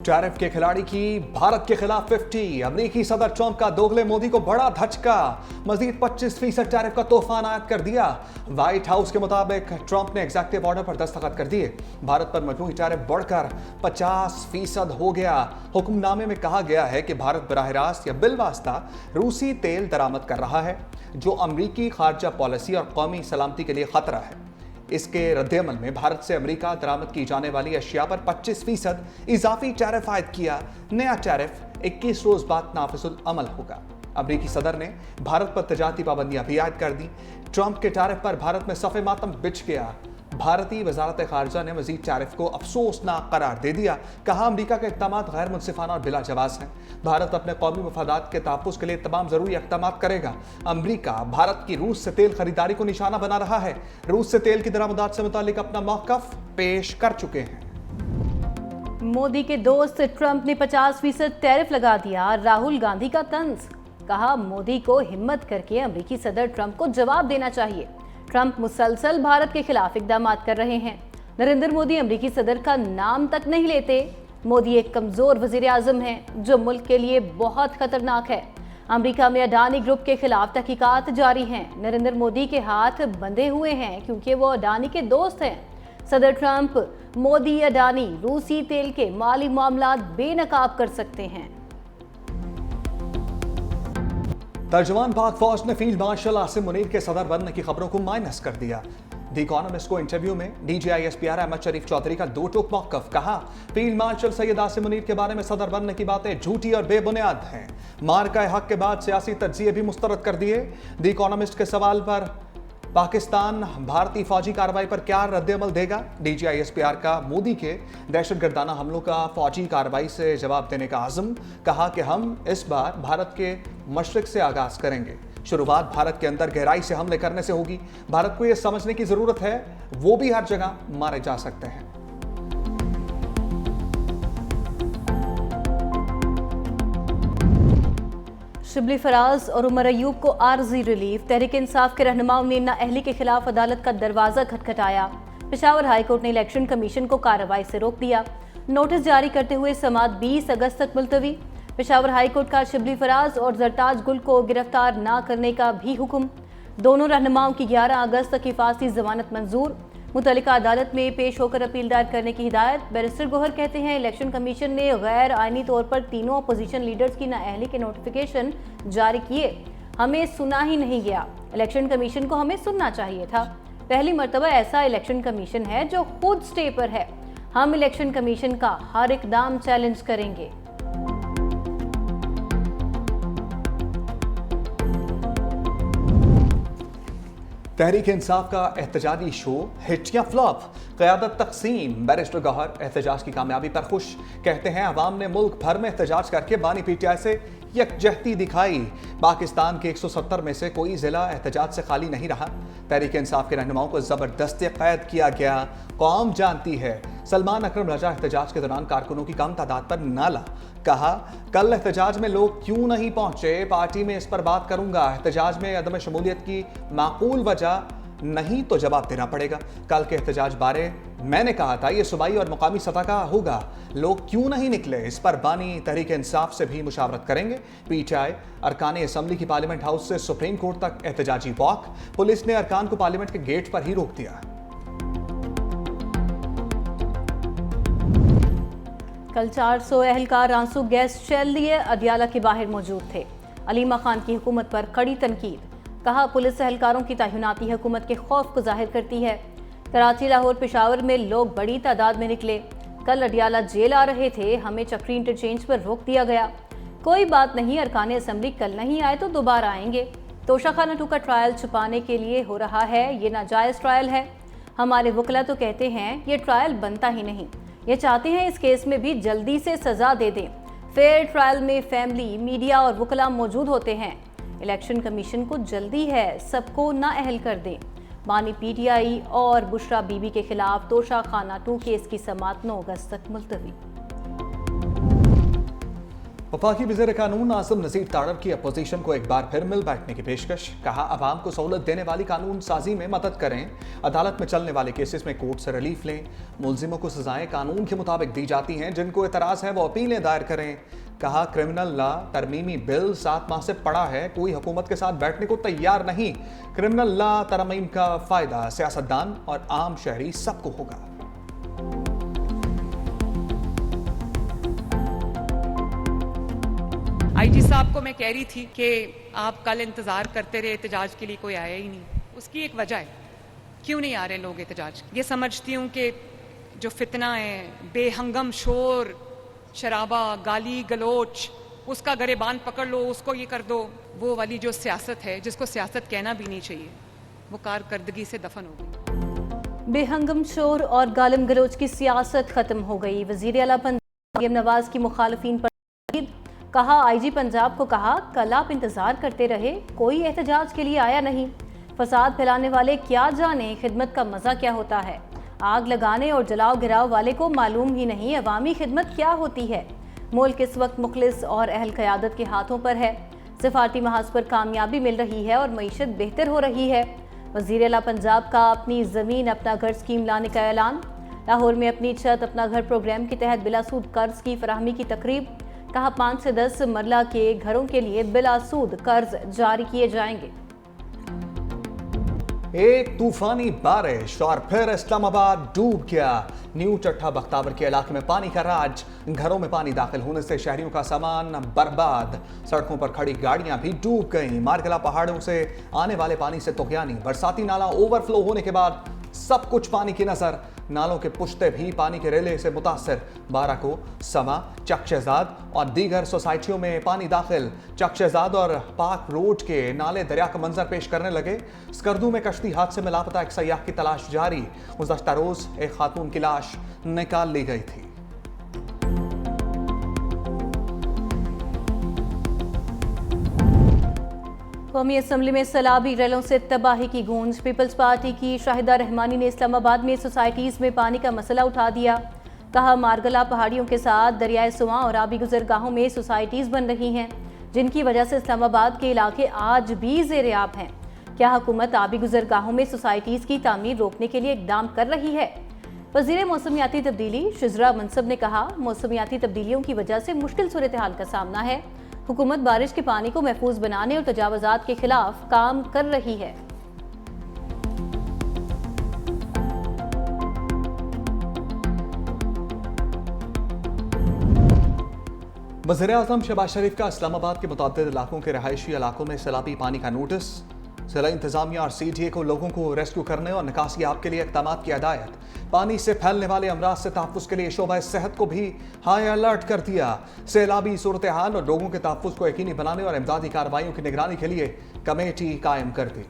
Tariff के खिलाड़ी की भारत के खिलाफ 50। अमेरिकी सदर ट्रंप का दोगले मोदी को बड़ा धचका, मजीद 25% टैरिफ का तूफान आयद कर दिया। व्हाइट हाउस के मुताबिक ट्रंप ने एग्जीक्यूटिव ऑर्डर पर दस्तखत कर दिए। भारत पर मजमूई टैरिफ बढ़कर 50% हो गया। हुक्मनामे में कहा गया है कि भारत बराह रास्त या बिलवास्ता रूसी तेल दरामद कर रहा है, जो अमेरिकी खारजा पॉलिसी और कौमी सलामती के लिए खतरा है। इसके रद्देअमल में भारत से अमेरिका दरामद की जाने वाली अशिया पर 25% इजाफी टैरिफ आयद किया। नया टैरिफ 21 रोज बाद नाफिजुल अमल होगा। अमेरिकी सदर ने भारत पर तजारती पाबंदियां भी आयद कर दी। ट्रंप के टैरिफ पर भारत में सफ़े मातम बिछ गया। भारतीय वजारत खारजा ने मजीद टैरिफ को अफसोसनाक करार दे दिया। कहा, अमेरिका के इक़दाम गैर मुनसिफाना और बिला जवाज़ हैं। भारत अपने कौमी मफादात के तहफ़्फ़ुज़ के लिए तमाम ज़रूरी इक़दाम करेगा। अमेरिका भारत की रूस से तेल खरीदारी को निशाना बना रहा है। रूस से तेल की दरामदात से मुतालिक अपना मौक़िफ़ पेश कर चुके हैं। मोदी के दोस्त ट्रंप ने 50% टैरिफ लगा दिया। राहुल गांधी का तंज। कहा, मोदी को हिम्मत करके अमेरिकी सदर ट्रंप को जवाब देना चाहिए। ट्रंप मुसलसल भारत के खिलाफ इकदाम कर रहे हैं। नरेंद्र मोदी अमेरिकी सदर का नाम तक नहीं लेते। मोदी एक कमजोर वजीर आजम हैं, जो मुल्क के लिए बहुत खतरनाक है। अमेरिका में अडानी ग्रुप के खिलाफ तहकीकात जारी हैं। नरेंद्र मोदी के हाथ बंधे हुए हैं क्योंकि वो अडानी के दोस्त हैं। सदर ट्रंप मोदी अडानी रूसी तेल के माली मामला बेनकाब कर सकते हैं। तर्जुमान पाक फौज ने फील्ड मार्शल आसिम मुनीर के सदर बनने की खबरों को माइनस कर दिया। द इकोनॉमिस्ट को इंटरव्यू में DGISPR अहमद शरीफ चौधरी का दो टोक मौक़िफ़। कहा, फील्ड मार्शल सैयद आसिम मुनीर के बारे में सदर बनने की बातें झूठी और बेबुनियाद हैं। मार्का हक के बाद सियासी तज्ज़िये भी मुस्तरद कर दिए। द इकोनॉमिस्ट के सवाल पर पाकिस्तान भारतीय फौजी कार्रवाई पर क्या रद्द-ए-अमल देगा, DGISPR का मोदी के दहशतगर्दाना हमलों का फौजी कार्रवाई से जवाब देने का आज़म। कहा कि हम इस बार भारत के मशरिक से आगाज़ करेंगे। शुरुआत भारत के अंदर गहराई से हमले करने से होगी। भारत को यह समझने की ज़रूरत है वो भी हर जगह मारे जा सकते हैं। शिबली फराज और उमर अयूब को आर्जी रिलीफ। तहरीक इंसाफ के रहनुमाओं ने नाअहली के खिलाफ अदालत का दरवाजा खटखटाया। पेशावर हाई कोर्ट ने इलेक्शन कमीशन को कार्रवाई से रोक दिया। नोटिस जारी करते हुए समाअत 20 अगस्त तक मुलतवी। पेशावर हाई कोर्ट का शिबली फराज और जरताज गुल को गिरफ्तार न करने का भी हुक्म। दोनों रहनुमाओं की 11 अगस्त तक हिफाजती जमानत मंजूर। मुतल्लिका अदालत में पेश होकर अपील दायर करने की हिदायत। बैरिस्टर गोहर कहते हैं, इलेक्शन कमीशन ने गैर आइनी तौर पर तीनों अपोजिशन लीडर्स की नाअहली के नोटिफिकेशन जारी किए। हमें सुना ही नहीं गया। इलेक्शन कमीशन को हमें सुनना चाहिए था। पहली मर्तबा ऐसा इलेक्शन कमीशन है जो खुद स्टे पर है। हम इलेक्शन कमीशन का हर इकदाम चैलेंज करेंगे। तहरीक इंसाफ का एहतजाजी शो हिट या फ्लॉप, क़यादत तकसीम। बैरिस्टर गौहर एहतजाज की कामयाबी पर खुश। कहते हैं, अवाम ने मुल्क भर में एहतजाज करके बानी PTI से यकजहती दिखाई। पाकिस्तान के 170 में से कोई ज़िला एहतजाज से खाली नहीं रहा। तहरीक इंसाफ के रहनुमाओं को ज़बरदस्ती कैद किया गया। कौम जानती है। सलमान अकरम रजा एहतजाज के दौरान कारकुनों की कम तादाद पर नाला। कहा, कल एहतजाज में लोग क्यों नहीं पहुंचे, पार्टी में इस पर बात करूंगा। एहतजाज में अदम शमूलियत की माकूल वजह नहीं तो जवाब देना पड़ेगा। कल के एहतजाज बारे मैंने कहा था ये सूबाई और मुकामी सतह का होगा। लोग क्यों नहीं निकले, इस पर बानी तहरीक इंसाफ से भी मुशावरत करेंगे। PTI अरकान असम्बली की पार्लियामेंट हाउस से सुप्रीम कोर्ट तक एहतजाजी वॉक। पुलिस ने अरकान को पार्लियामेंट के गेट पर ही रोक दिया। कल 400 एहलकार आंसू गैस शेल लिए अडियाला के बाहर मौजूद थे। अलीमा खान की हुकूमत पर कड़ी तनकीद। कहा, पुलिस एहलकारों की तैनाती हुकूमत के खौफ को जाहिर करती है। कराची, लाहौर, पेशावर में लोग बड़ी तादाद में निकले। कल अडियाला जेल आ रहे थे, हमें चक्री इंटरचेंज पर रोक दिया गया। कोई बात नहीं, अरकान असम्बली कल नहीं आए तो दोबारा आएंगे। तोशाखाना 2 का ट्रायल छुपाने के लिए हो रहा है। ये नाजायज़ ट्रायल है। हमारे वकला तो कहते हैं ये ट्रायल बनता ही नहीं। ये चाहते हैं इस केस में भी जल्दी से सजा दे दें। फेयर ट्रायल में फैमिली, मीडिया और वकला मौजूद होते हैं। इलेक्शन कमीशन को जल्दी है, सबको नाअहल कर दें। बानी PTI और बुशरा बीबी के खिलाफ तोशाखाना 2 केस की समाअत 9 अगस्त तक मुलतवी। वफाकी वज़ीर कानून आसिम नज़ीर तारड़ की अपोजिशन को एक बार फिर मिल बैठने की पेशकश। कहा अवाम को सहूलत देने वाली कानून साजी में मदद करें, अदालत में चलने वाले केसेस में कोर्ट से रिलीफ लें, मुलजिमों को सजाएं कानून के मुताबिक दी जाती हैं, जिनको एतराज़ है वो अपीलें दायर करें। कहा क्रिमिनल लॉ तरमीमी बिल 7 माह से पड़ा है, कोई हुकूमत के साथ बैठने को तैयार नहीं। क्रिमिनल लॉ तरमीम का फ़ायदा सियासतदान और आम शहरी सबको होगा। आईजी साहब को मैं कह रही थी कि आप कल इंतज़ार करते रहे, एहतजाज के लिए कोई आया ही नहीं। उसकी एक वजह है क्यों नहीं आ रहे लोग एहतजाज। ये समझती हूँ कि जो फितना है, बेहंगम शोर शराबा, गाली गलोच, उसका गरेबान पकड़ लो, उसको ये कर दो, वो वाली जो सियासत है जिसको सियासत कहना भी नहीं चाहिए, वो कारकर्दगी से दफन हो गई। बेहंगम शोर और गालिम गलोच की सियासत खत्म हो गई। वज़ीर आला पंजाब नवाज की मुखालफिन पर कहा, आईजी पंजाब को कहा कल आप इंतजार करते रहे, कोई एहतजाज के लिए आया नहीं। फसाद फैलाने वाले क्या जाने खिदमत का मजा क्या होता है। आग लगाने और जलाओ गिराव वाले को मालूम ही नहीं अवामी खिदमत क्या होती है। मुल्क इस वक्त मुखलिस और अहल क़यादत के हाथों पर है। सिफारती महाज पर कामयाबी मिल रही है और मईशत बेहतर हो रही है। वज़ीर आला पंजाब का अपनी ज़मीन अपना घर स्कीम लाने का ऐलान। लाहौर में अपनी छत अपना घर प्रोग्राम के तहत बिलासूद कर्ज की फराहमी की तकरीब। कहा 5 से 10 मरला के घरों के लिए बिलासूद कर्ज जारी किए जाएंगे। एक तूफानी बारिश और फिर इस्लामाबाद डूब गया। न्यू चट्टा बख्तावर के इलाके में पानी का राज। घरों में पानी दाखिल होने से शहरियों का सामान बर्बाद। सड़कों पर खड़ी गाड़ियां भी डूब गईं। मारगला पहाड़ों से आने वाले पानी से तोहियानी। बरसाती नाला ओवरफ्लो होने के बाद सब कुछ पानी की नजर। नालों के पुश्ते भी पानी के रेले से मुतासर। बाराको, समा, चक शहजाद और दीगर सोसाइटियों में पानी दाखिल। चक शहजाद और पाक रोड के नाले दरिया का मंजर पेश करने लगे। स्कर्दू में कश्ती हादसे में लापता एक सयाह की तलाश जारी। गुज़श्ता रोज एक खातून की लाश निकाल ली गई थी। कौमी असम्बली में सैलाबी रैलों से तबाही की गूंज। पीपल्स पार्टी की शाहिदा रहमानी ने इस्लामाबाद में सोसाइटीज़ में पानी का मसला उठा दिया। कहा मारगला पहाड़ियों के साथ दरियाए सुआ और आबी गुजरगाहों में सोसाइटीज़ बन रही हैं, जिनकी वजह से इस्लामाबाद के इलाके आज भी ज़ेर-ए-आब हैं। क्या हुकूमत आबी गुजरगाहों में सोसाइटीज़ की तामीर रोकने के लिए इकदाम कर रही है? वज़ीर मौसमियाती तब्दीली शिजरा मनसब ने कहा मौसमियाती तब्दीलियों की वजह से मुश्किल सूरत हाल का सामना है। हुकूमत बारिश के पानी को महफूज बनाने और तजावुज़ात के खिलाफ काम कर रही है। वज़ीर-ए-आज़म शहबाज शरीफ का इस्लामाबाद के मुतअद्दिद इलाकों के रहायशी इलाकों में सैलाबी पानी का नोटिस। जिला इंतजामिया और CTA को लोगों को रेस्क्यू करने और निकासी आप के लिए इक़दाम की हिदायत। पानी से फैलने वाले अमराज से तहफ़्फ़ुज़ के लिए शोबा सेहत को भी हाई अलर्ट कर दिया। सैलाबी सूरत हाल और लोगों के तहफ़्फ़ुज़ को यकीनी बनाने और इमदादी कार्रवाइयों की निगरानी के लिए कमेटी कायम कर दी।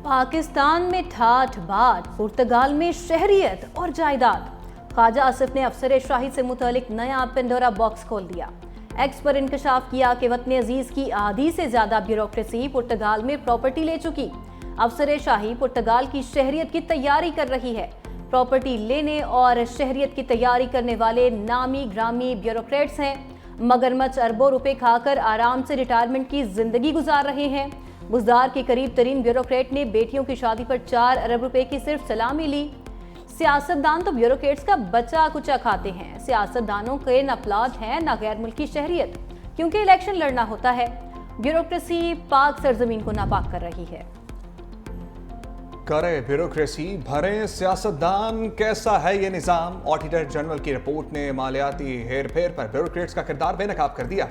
पाकिस्तान में ठाठ बाट, पुर्तगाल में शहरियत और जायदाद। ख्वाजा आसिफ ने अफसर शाही से मुतालिक नया पेंडोरा बॉक्स खोल दिया। एक्स पर इंकशाफ किया कि वतन अजीज की आधी से ज्यादा ब्यूरोक्रेसी पुर्तगाल में प्रॉपर्टी ले चुकी। अफसर शाही पुर्तगाल की शहरियत की तैयारी कर रही है। प्रॉपर्टी लेने और शहरियत की तैयारी करने वाले नामी ग्रामी ब्यूरोक्रेट्स हैं। मगरमच्छ अरबों रुपए खाकर आराम से रिटायरमेंट की जिंदगी गुजार रहे हैं। बुजदार के करीब तरीन ब्यूरोक्रेट ने बेटियों की शादी पर 4 अरब रुपए की सिर्फ सलामी ली। सियासतदान तो ब्यूरोक्रेट्स का बचा कुचा खाते हैं। सियासतदानों के न प्लॉट है न गैर मुल्की शहरियत, क्योंकि इलेक्शन लड़ना होता है। ब्यूरोक्रेसी पाक सरजमीन को नापाक कर रही है। करे ब्यूरोक्रेसी, भरे सियासतदान, कैसा है ये निज़ाम? ऑडिटर जनरल की रिपोर्ट ने मालियाती हेर फेर पर ब्यूरोक्रेट्स का किरदार बेनकाब कर दिया।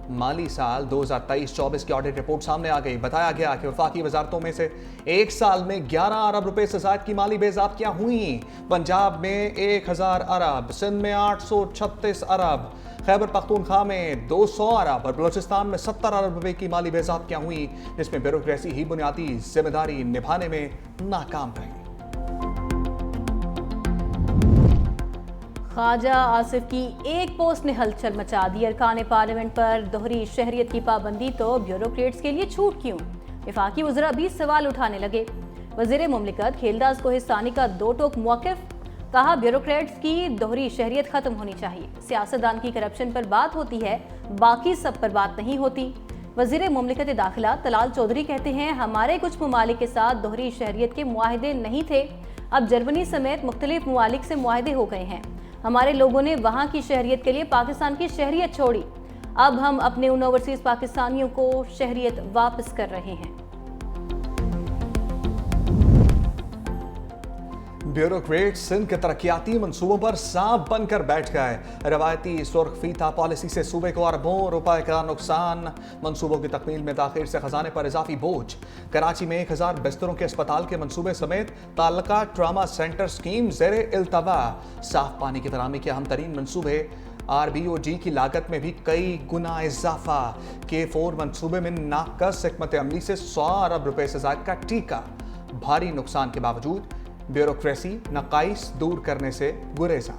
माली साल 2023-24 की ऑडिट रिपोर्ट सामने आ गई। बताया गया कि वफाकी वजारतों में से एक साल में 11 अरब रुपए से ज़ायद की माली बेज़ाब्तियां हुई। पंजाब में 1000 अरब, सिंध में 836 अरब, खैबर पख्तूनख्वा में 200 अरब और बलूचिस्तान में 70 अरब रुपए की माली बेज़ाब्तियां हुई, जिसमें ब्यूरोक्रेसी ही बुनियादी जिम्मेदारी निभाने में नाकाम रही। ख्वाजा आसिफ की एक पोस्ट ने हलचल मचा दी। अरकान पार्लियामेंट पर दोहरी शहरियत की पाबंदी तो ब्यूरोक्रेट्स के लिए छूट क्यों? वफाकी वज़रा भी सवाल उठाने लगे। वजीर मुमलिकत खेलदास कोहिस्तानी का दो टोक मौक़िफ़, कहा ब्यूरोक्रेट्स की दोहरी शहरियत खत्म होनी चाहिए। सियासतदान की करप्शन पर बात होती है, बाकी सब पर बात नहीं होती। वजीर मुमलिकत दाखिला तलाल चौधरी कहते हैं, हमारे कुछ ममालिक के साथ दोहरी शहरियत के मुआहदे नहीं थे, अब जर्मनी समेत मुख्तलिफ ममालिक से मुआहदे हो गए हैं। हमारे लोगों ने वहाँ की शहरियत के लिए पाकिस्तान की शहरियत छोड़ी, अब हम अपने उन ओवरसीज पाकिस्तानियों को शहरियत वापस कर रहे हैं। ब्यूरोक्रेट सिंध के तरक्याती मंसूबों पर सांप बनकर बैठ गए। रवायती सुर्ख फीता पॉलिसी से सूबे को अरबों रुपए का नुकसान, मंसूबों की तकमील में ताखीर से खजाने पर इजाफी बोझ। कराची में 1000 बिस्तरों के अस्पताल के मंसूबे समेत ताल्लुका ट्रामा सेंटर स्कीम ज़ेरे इल्तवा। साफ पानी की फराहमी के अहम तरीन मंसूबे RBOG की लागत में भी कई गुना इजाफा। K4 मंसूबे में नाकस हिकमत अमली से 100 अरब रुपए से ज्यादा का टीका। भारी नुकसान के बावजूद ब्यूरोक्रेसी नकाइस दूर करने से गुरेजा।